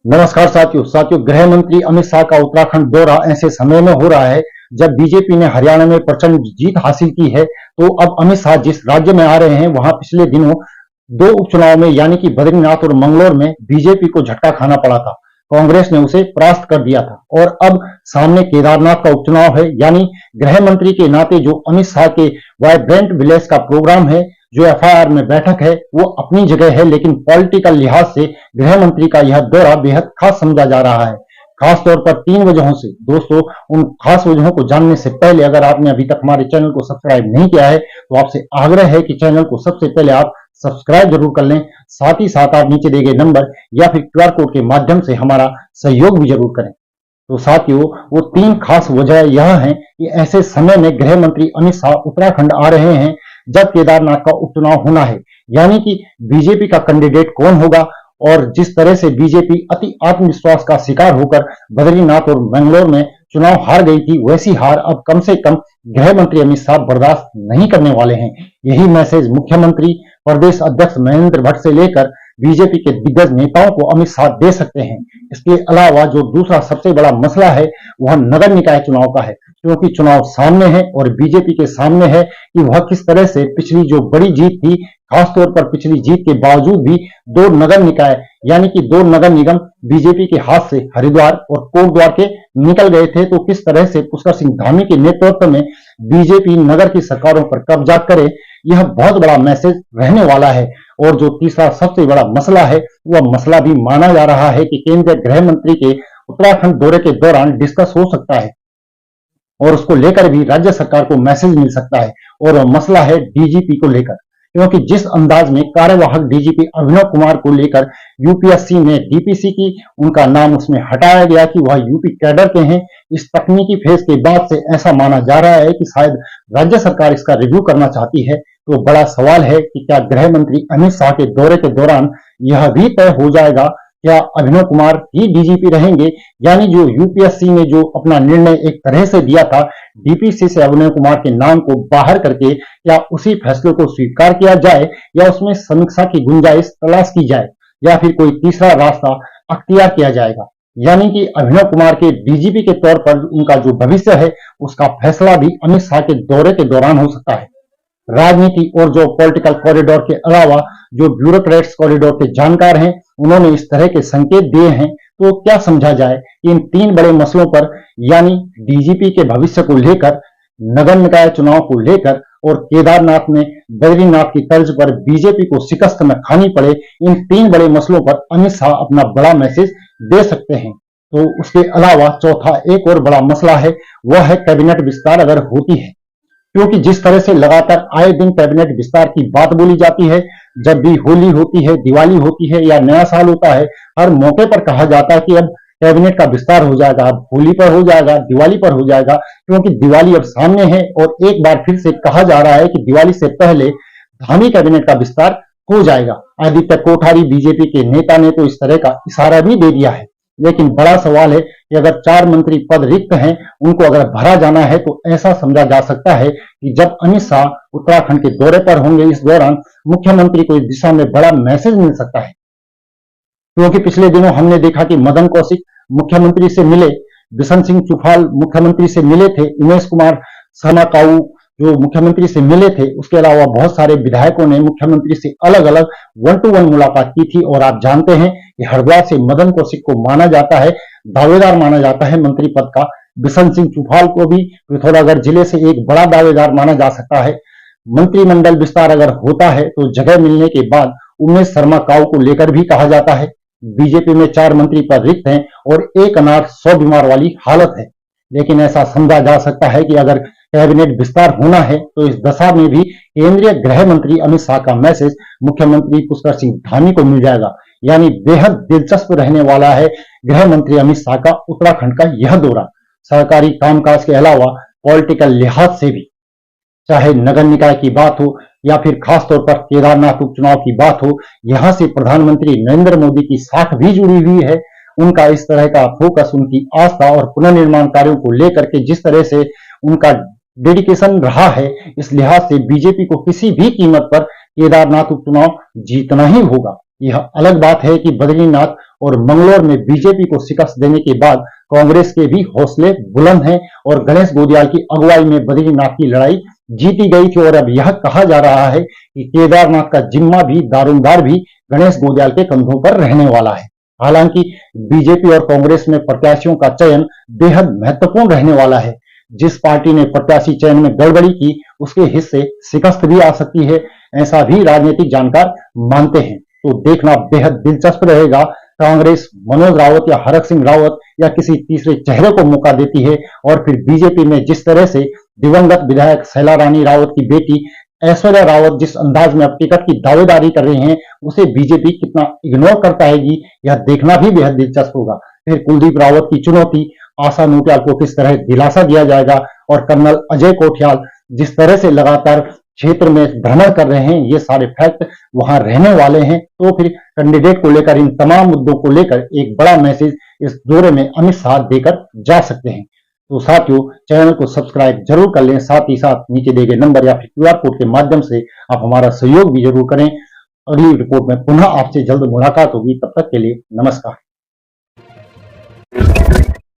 नमस्कार साथियों गृह मंत्री अमित शाह का उत्तराखंड दौरा ऐसे समय में हो रहा है जब बीजेपी ने हरियाणा में प्रचंड जीत हासिल की है। तो अब अमित शाह जिस राज्य में आ रहे हैं वहां पिछले दिनों दो उपचुनाव में यानी कि बद्रीनाथ और मंगलौर में बीजेपी को झटका खाना पड़ा था। कांग्रेस ने उसे परास्त कर दिया था और अब सामने केदारनाथ का उपचुनाव है। यानी गृह मंत्री के नाते जो अमित शाह के वाइब्रेंट विलेज का प्रोग्राम है, जो एफआईआर में बैठक है, वो अपनी जगह है, लेकिन पॉलिटिकल लिहाज से गृह मंत्री का यह दौरा बेहद खास समझा जा रहा है। खास तौर पर 3 वजहों से। दोस्तों, उन खास वजहों को जानने से पहले अगर आपने अभी तक हमारे चैनल को सब्सक्राइब नहीं किया है तो आपसे आग्रह है कि चैनल को सबसे पहले आप सब्सक्राइब जरूर कर लें। साथ ही साथ आप नीचे दिए गए नंबर या फिर क्यूआर कोड के माध्यम से हमारा सहयोग भी जरूर करें। तो साथियों, वो 3 खास वजह यह है कि ऐसे समय में गृह मंत्री अमित शाह उत्तराखंड आ रहे हैं जब केदारनाथ का उपचुनाव होना है। यानी कि बीजेपी का कैंडिडेट कौन होगा, और जिस तरह से बीजेपी अति आत्मविश्वास का शिकार होकर बद्रीनाथ और बेंगलोर में चुनाव हार गई थी, वैसी हार अब कम से कम गृह मंत्री अमित शाह बर्दाश्त नहीं करने वाले हैं। यही मैसेज मुख्यमंत्री, प्रदेश अध्यक्ष महेंद्र भट्ट से लेकर बीजेपी के दिग्गज नेताओं को अमित शाह दे सकते हैं। इसके अलावा जो दूसरा सबसे बड़ा मसला है वह नगर निकाय चुनाव का है, क्योंकि चुनाव सामने है और बीजेपी के सामने है कि वह किस तरह से पिछली जो बड़ी जीत थी, खासतौर पर पिछली जीत के बावजूद भी 2 नगर निकाय यानी कि 2 नगर निगम बीजेपी के हाथ से हरिद्वार और कोटद्वार के निकल गए थे। तो किस तरह से पुष्कर सिंह धामी के नेतृत्व में बीजेपी नगर की सरकारों पर कब्जा करे, यह बहुत बड़ा मैसेज रहने वाला है। और जो तीसरा सबसे बड़ा मसला है वह मसला भी माना जा रहा है कि केंद्रीय गृह मंत्री के उत्तराखंड दौरे के दौरान डिस्कस हो सकता है और उसको लेकर भी राज्य सरकार को मैसेज मिल सकता है, और वह मसला है डीजीपी को लेकर। क्योंकि जिस अंदाज में कार्यवाहक डीजीपी अभिनव कुमार को लेकर यूपीएससी ने डीपीसी की उनका नाम उसमें हटाया गया कि वह यूपी कैडर के हैं, इस तकनीकी फेज के बाद से ऐसा माना जा रहा है कि शायद राज्य सरकार इसका रिव्यू करना चाहती है। तो बड़ा सवाल है कि क्या गृह मंत्री अमित शाह के दौरे के दौरान यह भी तय हो जाएगा क्या अभिनव कुमार ही डीजीपी रहेंगे, यानी जो यूपीएससी ने जो अपना निर्णय एक तरह से दिया था डीपीसी से अभिनव कुमार के नाम को बाहर करके, क्या उसी फैसले को स्वीकार किया जाए या उसमें समीक्षा की गुंजाइश तलाश की जाए, या फिर कोई तीसरा रास्ता अख्तियार किया जाएगा। यानी कि अभिनव कुमार के डीजीपी के तौर पर उनका जो भविष्य है उसका फैसला भी अमित शाह के दौरे के दौरान हो सकता है। राजनीति और जो पॉलिटिकल कॉरिडोर के अलावा जो ब्यूरोक्रेट्स कॉरिडोर के जानकार हैं, उन्होंने इस तरह के संकेत दिए हैं। तो क्या समझा जाए इन 3 बड़े मसलों पर, यानी डीजीपी के भविष्य को लेकर, नगर निकाय चुनाव को लेकर और केदारनाथ में बद्रीनाथ की तर्ज पर बीजेपी को शिकस्त न खानी पड़े, इन 3 बड़े मसलों पर अमित शाह अपना बड़ा मैसेज दे सकते हैं। तो उसके अलावा चौथा एक और बड़ा मसला है, वह है कैबिनेट विस्तार अगर होती है। क्योंकि जिस तरह से लगातार आए दिन कैबिनेट विस्तार की बात बोली जाती है, जब भी होली होती है, दिवाली होती है या नया साल होता है, हर मौके पर कहा जाता है कि अब कैबिनेट का विस्तार हो जाएगा, अब होली पर हो जाएगा, दिवाली पर हो जाएगा। क्योंकि दिवाली अब सामने है और एक बार फिर से कहा जा रहा है कि दिवाली से पहले धामी कैबिनेट का विस्तार हो जाएगा। आदित्य कोठारी बीजेपी के नेता ने तो इस तरह का इशारा भी दे दिया है। लेकिन बड़ा सवाल है कि अगर 4 मंत्री पद रिक्त हैं, उनको अगर भरा जाना है तो ऐसा समझा जा सकता है कि जब अमित शाह उत्तराखंड के दौरे पर होंगे, इस दौरान मुख्यमंत्री को इस दिशा में बड़ा मैसेज मिल सकता है। क्योंकि पिछले दिनों हमने देखा कि मदन कौशिक मुख्यमंत्री से मिले, बिशन सिंह चुफाल मुख्यमंत्री से मिले थे, उमेश कुमार शर्मा काऊ जो मुख्यमंत्री से मिले थे, उसके अलावा बहुत सारे विधायकों ने मुख्यमंत्री से अलग अलग 1-to-1 मुलाकात की थी। और आप जानते हैं कि हरिद्वार से मदन कौशिक को माना जाता है, दावेदार माना जाता है मंत्री पद का। बिशन सिंह चुफाल को भी पिथौरागढ़ जिले से एक बड़ा दावेदार माना जा सकता है। मंत्रिमंडल विस्तार अगर होता है तो जगह मिलने के बाद उमेश शर्मा काऊ को लेकर भी कहा जाता है। बीजेपी में 4 मंत्री पद रिक्त हैं और एक अनाथ 100 बीमार वाली हालत है। लेकिन ऐसा समझा जा सकता है कि अगर कैबिनेट विस्तार होना है तो इस दशा में भी केंद्रीय गृह मंत्री अमित शाह का मैसेज मुख्यमंत्री पुष्कर सिंह धामी को मिल जाएगा। यानी बेहद दिलचस्प रहने वाला है गृह मंत्री अमित शाह का उत्तराखंड का यह दौरा, सरकारी कामकाज के अलावा पॉलिटिकल लिहाज से भी। चाहे नगर निकाय की बात हो या फिर खासतौर पर केदारनाथ उपचुनाव की बात हो, यहां से प्रधानमंत्री नरेंद्र मोदी की साख भी जुड़ी हुई है। उनका इस तरह का फोकस, उनकी आस्था और पुनर्निर्माण कार्यों को लेकर के जिस तरह से उनका डेडिकेशन रहा है, इस लिहाज से बीजेपी को किसी भी कीमत पर केदारनाथ उपचुनाव जीतना ही होगा। यह अलग बात है कि बद्रीनाथ और मंगलौर में बीजेपी को शिकस्त देने के बाद कांग्रेस के भी हौसले बुलंद हैं और गणेश गोदियाल की अगुवाई में बद्रीनाथ की लड़ाई जीती गई थी और अब यह कहा जा रहा है कि केदारनाथ का जिम्मा भी दारोमदार भी गणेश गोदियाल के कंधों पर रहने वाला है। हालांकि बीजेपी और कांग्रेस में प्रत्याशियों का चयन बेहद महत्वपूर्ण रहने वाला है। जिस पार्टी ने प्रत्याशी चयन में गड़बड़ी की उसके हिस्से शिकस्त भी आ सकती है, ऐसा भी राजनीतिक जानकार मानते हैं। तो देखना बेहद दिलचस्प रहेगा, कांग्रेस मनोज रावत या हरक सिंह रावत या किसी तीसरे चेहरे को मौका देती है और फिर बीजेपी में जिस तरह से दिवंगत विधायक शैला रानी रावत की बेटी ऐश्वर्या रावत जिस अंदाज में अब टिकट की दावेदारी कर रही हैं, उसे बीजेपी कितना इग्नोर कर पाएगी, यह देखना भी बेहद दिलचस्प होगा। फिर कुलदीप रावत की चुनौती, आशा नोटियाल को किस तरह दिलासा दिया जाएगा और कर्नल अजय कोठियाल जिस तरह से लगातार क्षेत्र में भ्रमण कर रहे हैं, ये सारे फैक्ट वहां रहने वाले हैं। तो फिर कैंडिडेट को लेकर इन तमाम मुद्दों को लेकर एक बड़ा मैसेज इस दौरे में अमित शाह देकर जा सकते हैं। तो साथियों, चैनल को सब्सक्राइब जरूर कर लें, साथ ही साथ नीचे दिए गए नंबर या फिर क्यूआर कोड के माध्यम से आप हमारा सहयोग भी जरूर करें। अगली रिपोर्ट में पुनः आपसे जल्द मुलाकात होगी, तब तक के लिए नमस्कार।